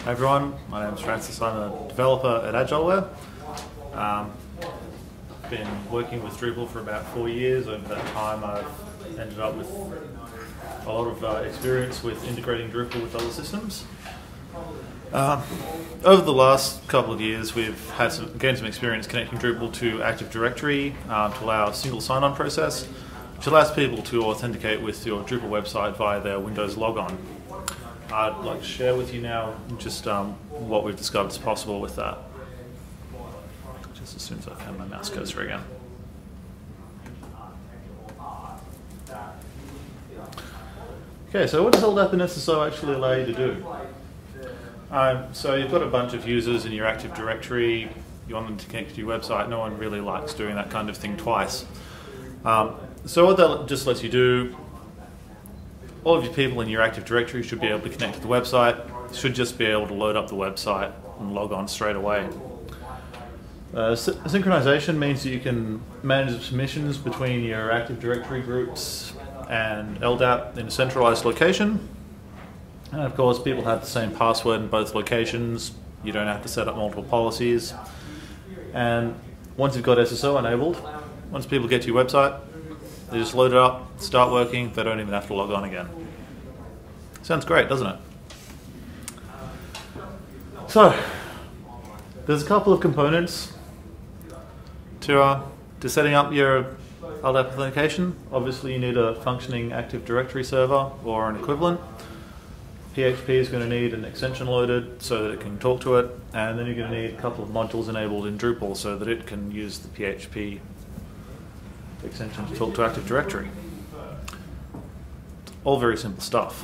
Hey everyone, my name is Francis. I'm a developer at Agileware. Been working with Drupal for about 4 years. Over that time I've ended up with a lot of experience with integrating Drupal with other systems. Over the last couple of years we've gained some experience connecting Drupal to Active Directory to allow a single sign-on process, which allows people to authenticate with your Drupal website via their Windows logon. I'd like to share with you now just what we've discovered is possible with that. Just as soon as I find my mouse cursor again. Okay, so what does LDAP and SSO actually allow you to do? So you've got a bunch of users in your Active Directory, you want them to connect to your website. No one really likes doing that kind of thing twice. So what that just lets you do, all of your people in your Active Directory should be able to connect to the website, should just be able to load up the website and log on straight away. Synchronization means that you can manage the permissions between your Active Directory groups and LDAP in a centralized location. And of course, people have the same password in both locations. You don't have to set up multiple policies. And once you've got SSO enabled, once people get to your website, they just load it up, start working, they don't even have to log on again. Sounds great, doesn't it? So, there's a couple of components to setting up your LDAP authentication. Obviously you need a functioning Active Directory server or an equivalent. PHP is going to need an extension loaded so that it can talk to it, and then you're going to need a couple of modules enabled in Drupal so that it can use the PHP extension to talk to Active Directory. All very simple stuff.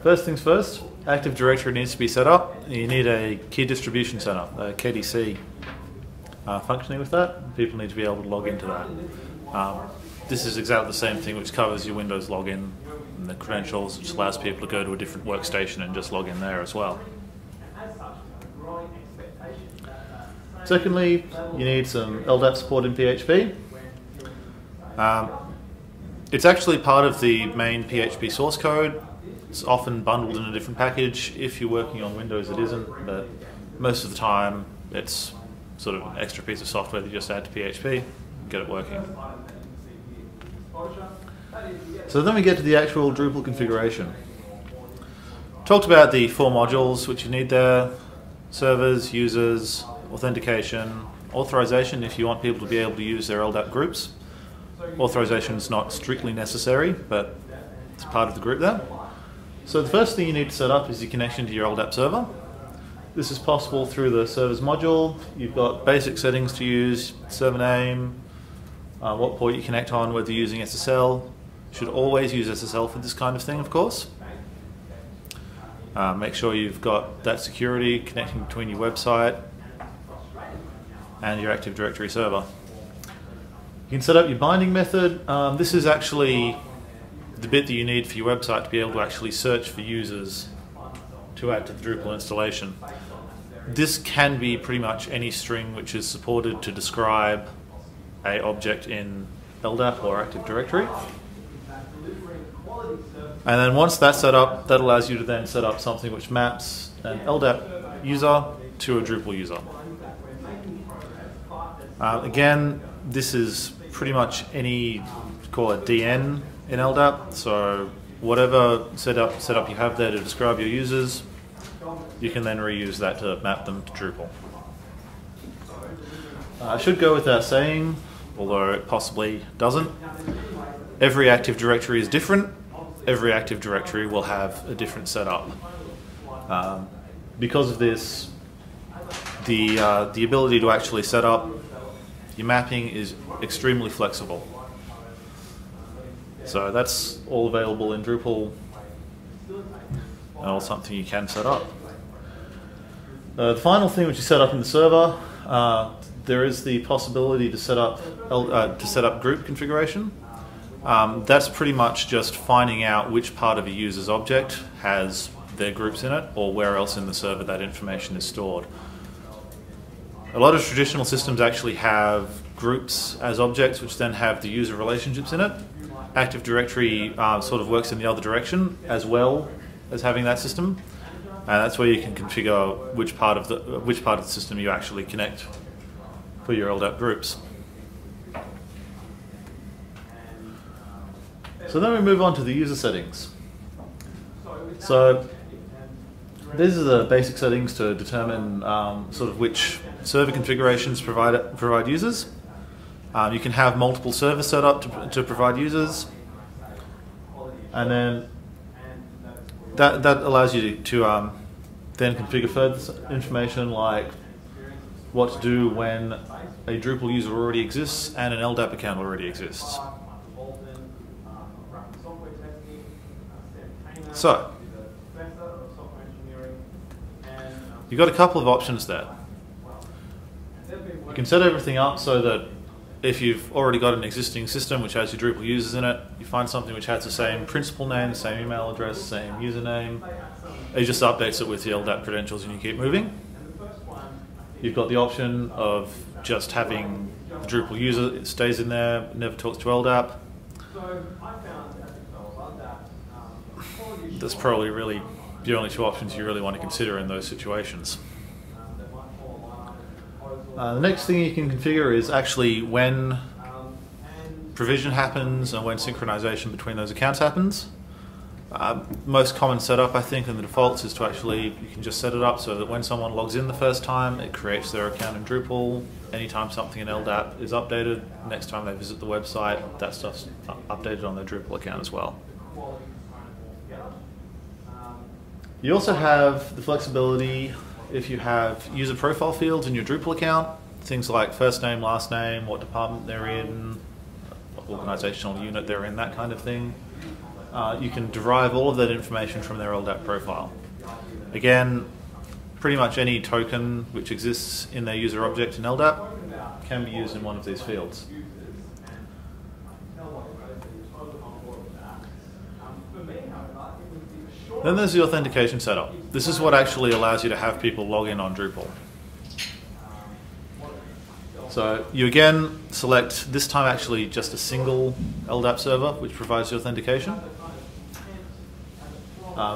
First things first, Active Directory needs to be set up. You need a key distribution center, a KDC, functioning with that. People need to be able to log into that. This is exactly the same thing which covers your Windows login and the credentials, which allows people to go to a different workstation and just log in there as well. Secondly, you need some LDAP support in PHP. It's actually part of the main PHP source code. It's often bundled in a different package. If you're working on Windows it isn't, but most of the time it's sort of an extra piece of software that you just add to PHP and get it working. So then we get to the actual Drupal configuration. Talked about the 4 modules which you need there: servers, users, authentication, authorization if you want people to be able to use their LDAP groups. Authorization is not strictly necessary, but it's part of the group there. So the first thing you need to set up is your connection to your LDAP server. This is possible through the servers module. You've got basic settings to use: server name, what port you connect on, whether you're using SSL. You should always use SSL for this kind of thing, of course. Make sure you've got that security connecting between your website and your Active Directory server. You can set up your binding method. This is actually the bit that you need for your website to be able to actually search for users to add to the Drupal installation. This can be pretty much any string which is supported to describe an object in LDAP or Active Directory. And then once that's set up, that allows you to then set up something which maps an LDAP user to a Drupal user. Again, this is pretty much any, call it DN in LDAP, so whatever setup you have there to describe your users, you can then reuse that to map them to Drupal. I should go without saying, although it possibly doesn't, every Active Directory is different. Every Active Directory will have a different setup. Because of this, the ability to actually set up your mapping is extremely flexible. So that's all available in Drupal, and all something you can set up. The final thing which you set up in the server, there is the possibility to set up group configuration. That's pretty much just finding out which part of a user's object has their groups in it, or where else in the server that information is stored. A lot of traditional systems actually have groups as objects which then have the user relationships in it. Active Directory sort of works in the other direction as well as having that system, and that's where you can configure which part of the system you actually connect for your LDAP groups. So then we move on to the user settings. So these are the basic settings to determine sort of which server configurations provide users. You can have multiple servers set up to provide users, and then that allows you to then configure further information like what to do when a Drupal user already exists and an LDAP account already exists. So you've got a couple of options there. You can set everything up so that if you've already got an existing system which has your Drupal users in it, you find something which has the same principal name, the same email address, same username, it just updates it with the LDAP credentials and you keep moving. You've got the option of just having the Drupal user, it stays in there, never talks to LDAP. That's probably really the only two options you really want to consider in those situations. The next thing you can configure is actually when provision happens and when synchronization between those accounts happens. Most common setup, I think, in the defaults is to actually, you can just set it up so that when someone logs in the first time, it creates their account in Drupal. Anytime something in LDAP is updated, next time they visit the website, that stuff's updated on their Drupal account as well. You also have the flexibility if you have user profile fields in your Drupal account, things like first name, last name, what department they're in, what organizational unit they're in, that kind of thing. You can derive all of that information from their LDAP profile. Again, pretty much any token which exists in their user object in LDAP can be used in one of these fields. Then there's the authentication setup. This is what actually allows you to have people log in on Drupal. So you again select, this time actually just a single LDAP server which provides the authentication.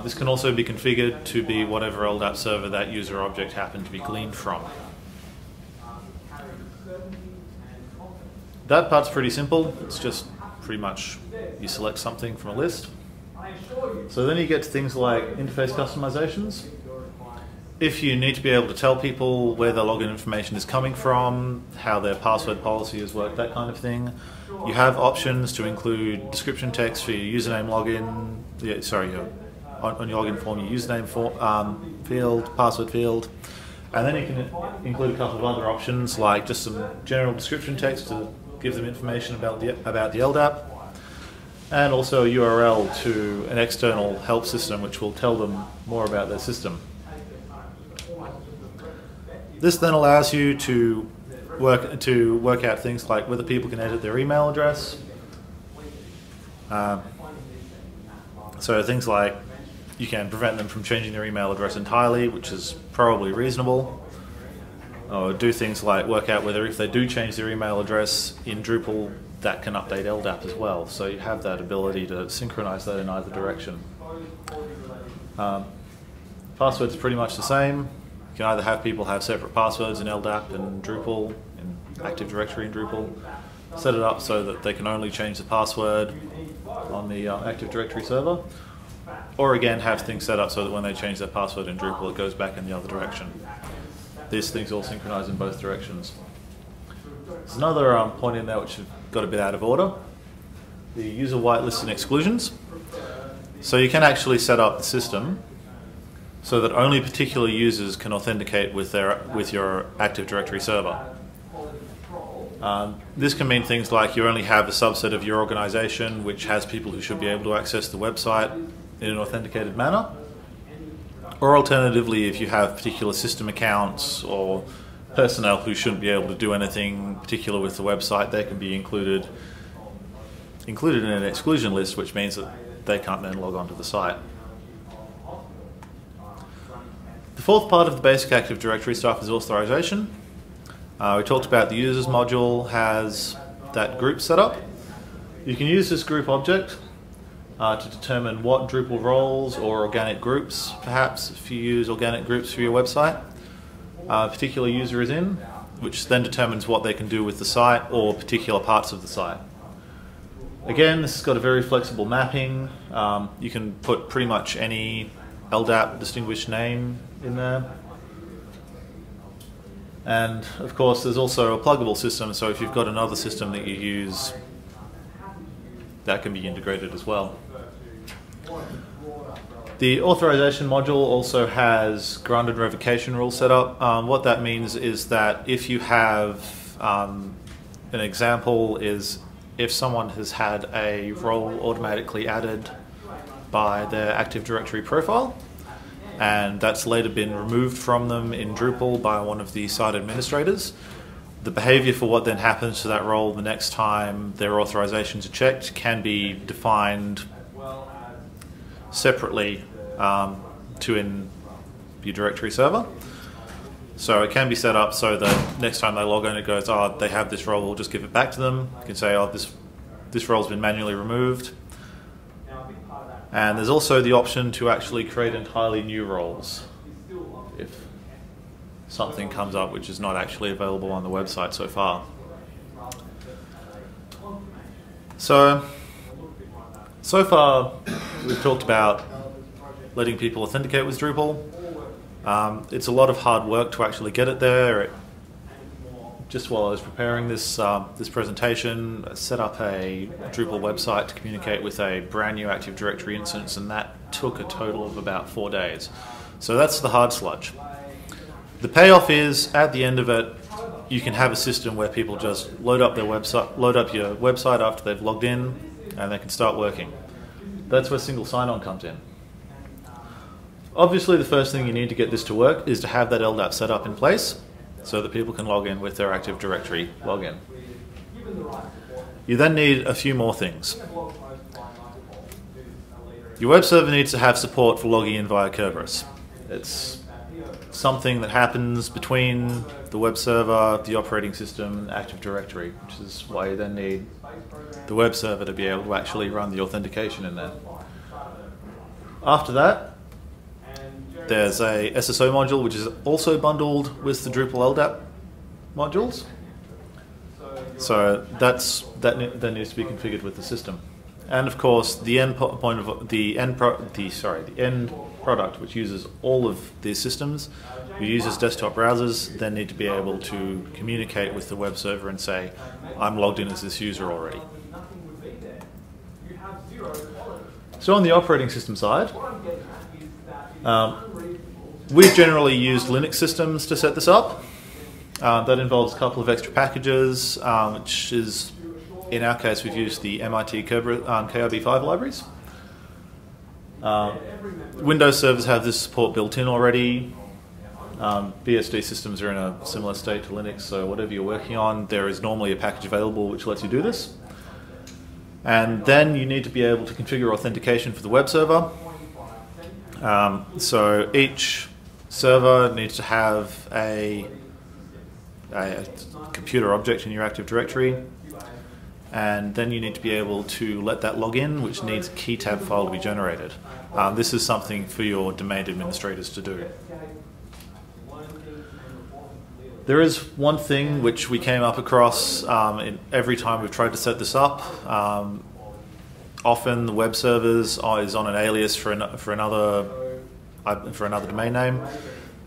This can also be configured to be whatever LDAP server that user object happened to be gleaned from. That part's pretty simple. It's just pretty much you select something from a list. So then you get to things like interface customizations. If you need to be able to tell people where their login information is coming from, how their password policy has worked, that kind of thing, you have options to include description text for your username login, on your login form, your username field, password field, and then you can include a couple of other options like just some general description text to give them information about the LDAP, and also a URL to an external help system which will tell them more about their system. This then allows you to work out things like whether people can edit their email address. So things like you can prevent them from changing their email address entirely, which is probably reasonable. Or do things like work out whether if they do change their email address in Drupal, that can update LDAP as well. So you have that ability to synchronize that in either direction. Password's pretty much the same. You can either have people have separate passwords in LDAP and Drupal, in Active Directory in Drupal, set it up so that they can only change the password on the Active Directory server, or again have things set up so that when they change their password in Drupal it goes back in the other direction. These things all synchronize in both directions. There's another point in there which got a bit out of order, the user whitelist and exclusions. So you can actually set up the system so that only particular users can authenticate with your Active Directory server. This can mean things like you only have a subset of your organization which has people who should be able to access the website in an authenticated manner. Or alternatively, if you have particular system accounts or personnel who shouldn't be able to do anything particular with the website, they can be included in an exclusion list, which means that they can't then log on to the site. The fourth part of the basic Active Directory stuff is authorization. We talked about the users module has that group set up. You can use this group object to determine what Drupal roles or organic groups, perhaps if you use organic groups for your website, a particular user is in, which then determines what they can do with the site or particular parts of the site. Again, this has got a very flexible mapping. You can put pretty much any LDAP distinguished name in there. And of course there's also a pluggable system, so if you've got another system that you use, that can be integrated as well. The authorization module also has granted revocation rules set up. What that means is that if you have, an example is if someone has had a role automatically added by their Active Directory profile, and that's later been removed from them in Drupal by one of the site administrators, the behavior for what then happens to that role the next time their authorizations are checked can be defined separately to in your directory server. So it can be set up so that next time they log in, it goes, oh, they have this role, we'll just give it back to them. You can say, oh, this role's been manually removed. And there's also the option to actually create entirely new roles if something comes up which is not actually available on the website so far. So far we've talked about letting people authenticate with Drupal. It's a lot of hard work to actually get it there. Just while I was preparing this presentation, I set up a Drupal website to communicate with a brand new Active Directory instance, and that took a total of about 4 days. So that's the hard sludge. The payoff is, at the end of it, you can have a system where people just load up your website after they've logged in, and they can start working. That's where single sign-on comes in. Obviously, the first thing you need to get this to work is to have that LDAP set up in place, so that people can log in with their Active Directory login. You then need a few more things. Your web server needs to have support for logging in via Kerberos. It's something that happens between the web server, the operating system, and Active Directory, which is why you then need the web server to be able to actually run the authentication in there. After that, there's a SSO module which is also bundled with the Drupal LDAP modules. So that needs to be configured with the system. And of course, the end product, which uses all of these systems, who uses desktop browsers, then need to be able to communicate with the web server and say, I'm logged in as this user already. So on the operating system side, we've generally used Linux systems to set this up. That involves a couple of extra packages, which is, in our case, we've used the MIT KRB5 libraries. Windows servers have this support built in already. BSD systems are in a similar state to Linux, so whatever you're working on, there is normally a package available which lets you do this. And then you need to be able to configure authentication for the web server. So each server needs to have a computer object in your Active Directory, and then you need to be able to let that log in, which needs a key tab file to be generated. This is something for your domain administrators to do. There is one thing which we came up across every time we've tried to set this up. Often the web servers is on an alias for another domain name,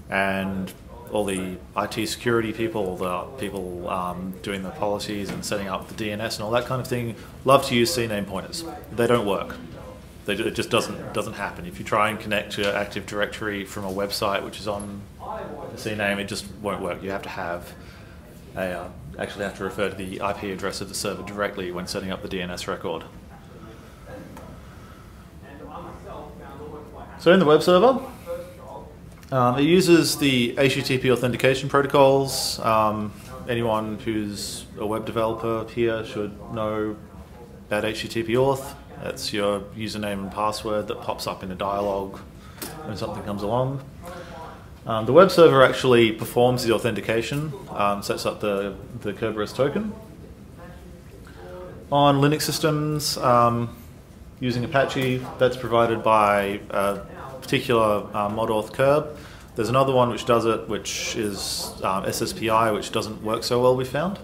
and all the IT security people, all the people doing the policies and setting up the DNS and all that kind of thing, love to use CNAME pointers. They don't work. It just doesn't happen. If you try and connect to Active Directory from a website which is on the CNAME, it just won't work. You have to have actually have to refer to the IP address of the server directly when setting up the DNS record. So in the web server, it uses the HTTP authentication protocols. Anyone who's a web developer here should know about HTTP auth. That's your username and password that pops up in a dialog when something comes along. The web server actually performs the authentication, sets up the Kerberos token. On Linux systems, using Apache, that's provided by a particular modauth curb. There's another one which does it, which is SSPI, which doesn't work so well, we found.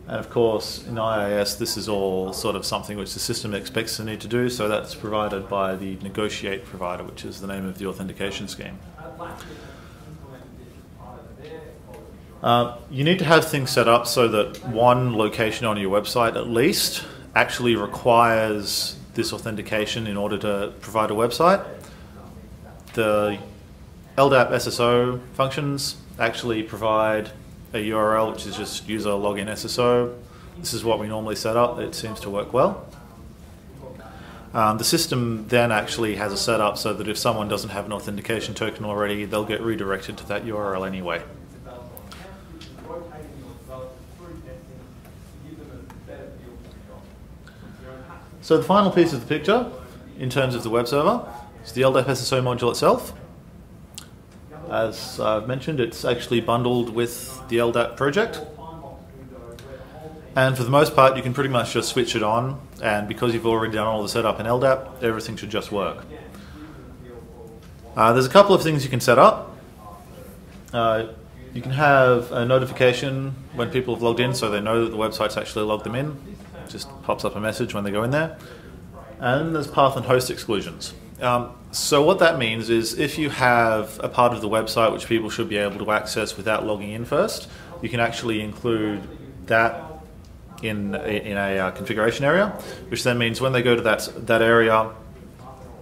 And of course, in IIS, this is all sort of something which the system expects to need to do, so that's provided by the negotiate provider, which is the name of the authentication scheme. You need to have things set up so that one location on your website at least actually requires this authentication in order to provide a website. The LDAP SSO functions actually provide a URL which is just user login SSO. This is what we normally set up. It seems to work well. The system then actually has a setup so that if someone doesn't have an authentication token already, they'll get redirected to that URL anyway. So the final piece of the picture, in terms of the web server, is the LDAP SSO module itself. As I've mentioned, it's actually bundled with the LDAP project. And for the most part, you can pretty much just switch it on, and because you've already done all the setup in LDAP, everything should just work. There's a couple of things you can set up. You can have a notification when people have logged in so they know that the website's actually logged them in. It just pops up a message when they go in there. And there's path and host exclusions. So what that means is if you have a part of the website which people should be able to access without logging in first, you can actually include that in a configuration area, which then means when they go to that area,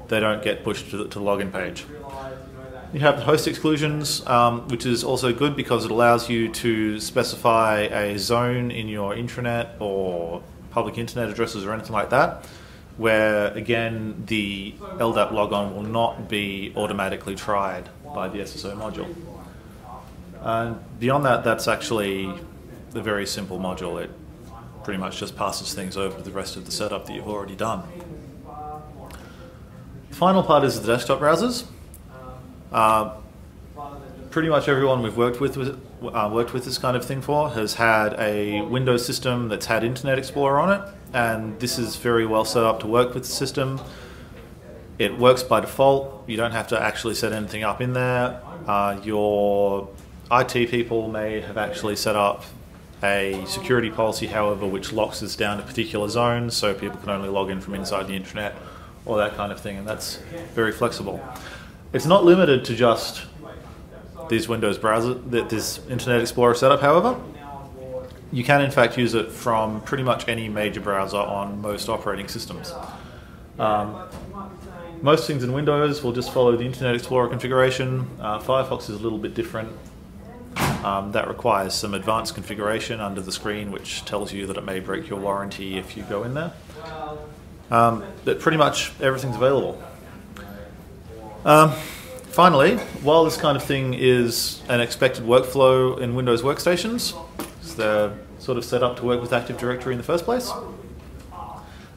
they don't get pushed to the login page. You have the host exclusions, which is also good because it allows you to specify a zone in your intranet or public internet addresses or anything like that, where again the LDAP logon will not be automatically tried by the SSO module. And beyond that, that's actually a very simple module. It pretty much just passes things over to the rest of the setup that you've already done. The final part is the desktop browsers. Pretty much everyone we've worked with this kind of thing for has had a Windows system that's had Internet Explorer on it, and this is very well set up to work with the system. It works by default. You don't have to actually set anything up in there. Your IT people may have actually set up a security policy, however, which locks us down to particular zones so people can only log in from inside the intranet or that kind of thing, and that's very flexible. It's not limited to just these Windows browser, this Internet Explorer setup, however. You can in fact use it from pretty much any major browser on most operating systems. Most things in Windows will just follow the Internet Explorer configuration. Firefox is a little bit different. That requires some advanced configuration under the screen which tells you that it may break your warranty if you go in there. But pretty much everything's available. Finally, while this kind of thing is an expected workflow in Windows workstations, so they're sort of set up to work with Active Directory in the first place,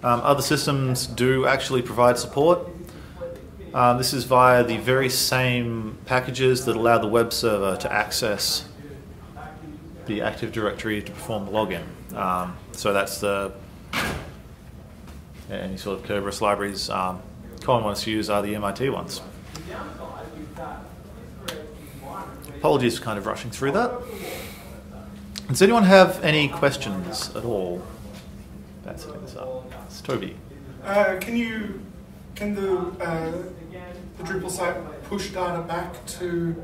other systems do actually provide support. This is via the very same packages that allow the web server to access the Active Directory to perform the login. So that's any sort of Kerberos libraries. Common ones to use are the MIT ones. Apologies for kind of rushing through that. Does anyone have any questions at all about setting this up? It's Toby. Can the Drupal site push data back to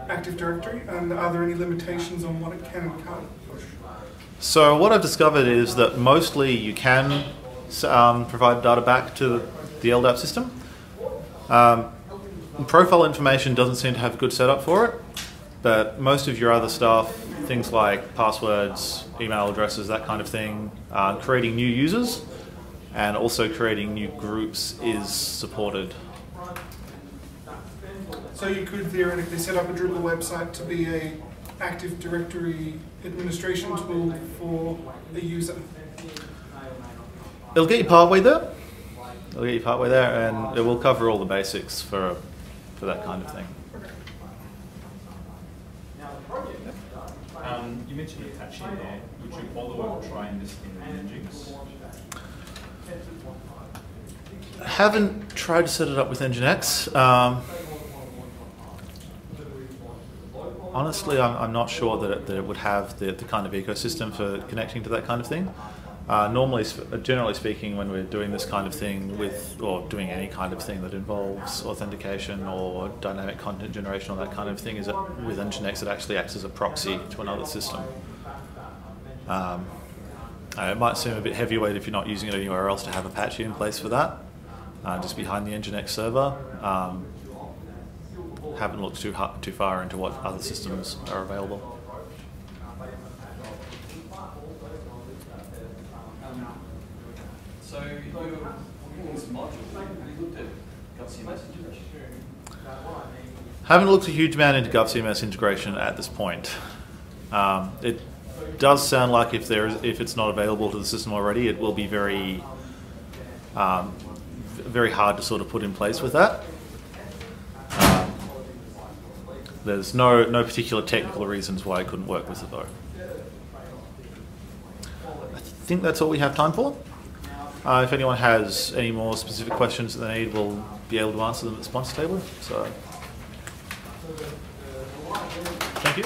Active Directory, and are there any limitations on what it can and can't push? So what I've discovered is that mostly you can provide data back to the LDAP system. Profile information doesn't seem to have a good setup for it, but most of your other stuff, things like passwords, email addresses, that kind of thing, creating new users and also creating new groups is supported. So you could theoretically set up a Drupal website to be an Active Directory administration tool for the user. It'll get you partway there. It'll get you partway there, and it will cover all the basics for that kind of thing. You mentioned Apache there. Would you bother with trying this in Nginx? Haven't tried to set it up with Nginx. Honestly, I'm not sure that it would have the kind of ecosystem for connecting to that kind of thing. Generally speaking, when we're doing this kind of thing or doing any kind of thing that involves authentication or dynamic content generation or that kind of thing, is that with Nginx it actually acts as a proxy to another system. It might seem a bit heavyweight if you're not using it anywhere else to have Apache in place for that, just behind the Nginx server. Haven't looked too far into what other systems are available. So you're looking at this module, have you looked at GovCMS integration? Haven't looked a huge amount into GovCMS integration at this point. It does sound like if it's not available to the system already, it will be very very hard to sort of put in place with that. There's no particular technical reasons why it couldn't work with it though. I think that's all we have time for. If anyone has any more specific questions that they need, we'll be able to answer them at the sponsor table. So, thank you.